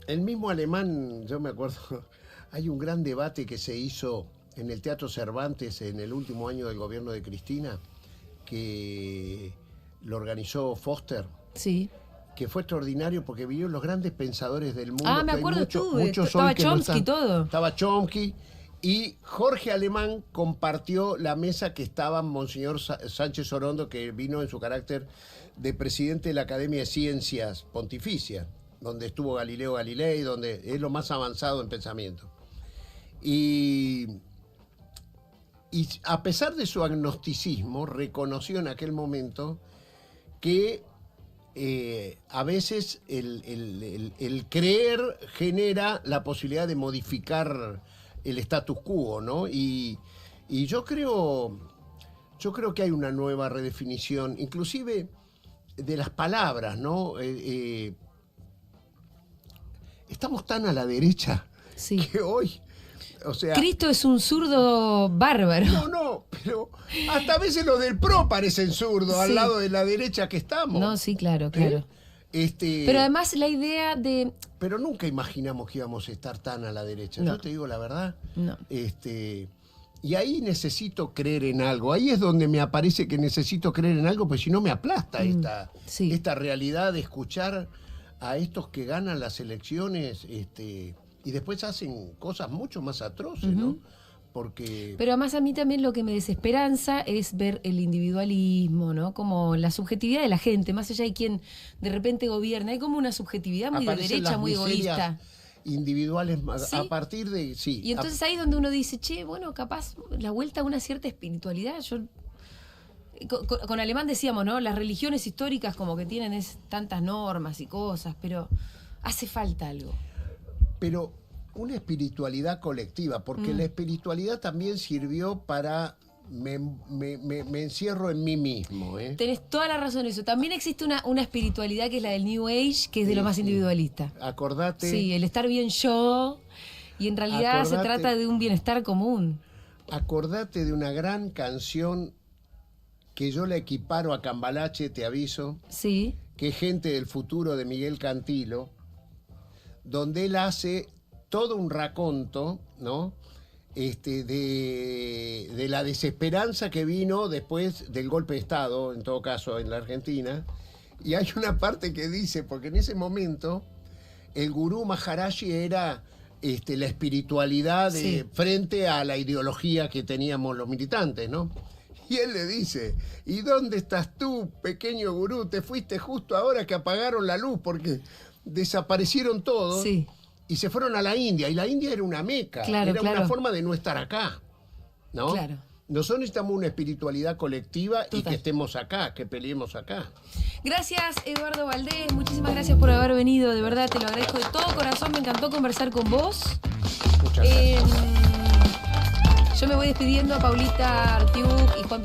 el mismo Alemán, yo me acuerdo, hay un gran debate que se hizo en el Teatro Cervantes en el último año del gobierno de Cristina, que lo organizó Foster. Sí. Que fue extraordinario porque vinieron los grandes pensadores del mundo. Me acuerdo muchos estaba Chomsky y todo. Estaba Chomsky. Y Jorge Alemán compartió la mesa que estaba Monseñor Sánchez Orondo, que vino en su carácter de presidente de la Academia de Ciencias Pontificia, donde estuvo Galileo Galilei, donde es lo más avanzado en pensamiento. Y a pesar de su agnosticismo, reconoció en aquel momento que a veces el creer genera la posibilidad de modificar el status quo, ¿no? Y yo creo que hay una nueva redefinición, inclusive de las palabras, ¿no? Estamos tan a la derecha que hoy, o sea... Cristo es un zurdo bárbaro. No, pero hasta a veces los del PRO parecen zurdos al lado de la derecha que estamos. No, sí, claro. Pero además la idea de... Pero nunca imaginamos que íbamos a estar tan a la derecha. No. Yo te digo la verdad. No. Y ahí necesito creer en algo. Ahí es donde me aparece que necesito creer en algo, pues si no me aplasta esta realidad de escuchar a estos que ganan las elecciones y después hacen cosas mucho más atroces, ¿no? Porque... Pero además a mí también lo que me desesperanza es ver el individualismo, ¿no? Como la subjetividad de la gente, más allá de quien de repente gobierna. Hay como una subjetividad muy de derecha, muy egoísta. Individuales a partir de... Sí. Y entonces ahí es donde uno dice, bueno, capaz la vuelta a una cierta espiritualidad. Con Alemán decíamos, ¿no? Las religiones históricas como que tienen tantas normas y cosas, pero hace falta algo. Pero... una espiritualidad colectiva, porque la espiritualidad también sirvió para... Me encierro en mí mismo. Tenés toda la razón en eso. También existe una espiritualidad que es la del New Age, que es de lo más individualista. Acordate... Sí, el estar bien yo, y en realidad se trata de un bienestar común. Acordate de una gran canción que yo la equiparo a Cambalache, te aviso. Sí. Que es Gente del Futuro, de Miguel Cantilo, donde él hace... todo un raconto, ¿no? De la desesperanza que vino después del golpe de Estado, en todo caso, en la Argentina. Y hay una parte que dice, porque en ese momento el gurú Maharaji era la espiritualidad frente a la ideología que teníamos los militantes, ¿no? Y él le dice, ¿y dónde estás tú, pequeño gurú? Te fuiste justo ahora que apagaron la luz porque desaparecieron todos. Sí. Y se fueron a la India, y la India era una meca, era una forma de no estar acá, ¿no? Claro. Nosotros necesitamos una espiritualidad colectiva y que estemos acá, que peleemos acá. Gracias, Eduardo Valdés, muchísimas gracias por haber venido, de verdad te lo agradezco de todo corazón, me encantó conversar con vos. Muchas gracias. Yo me voy despidiendo, Paulita Artiuk y Juan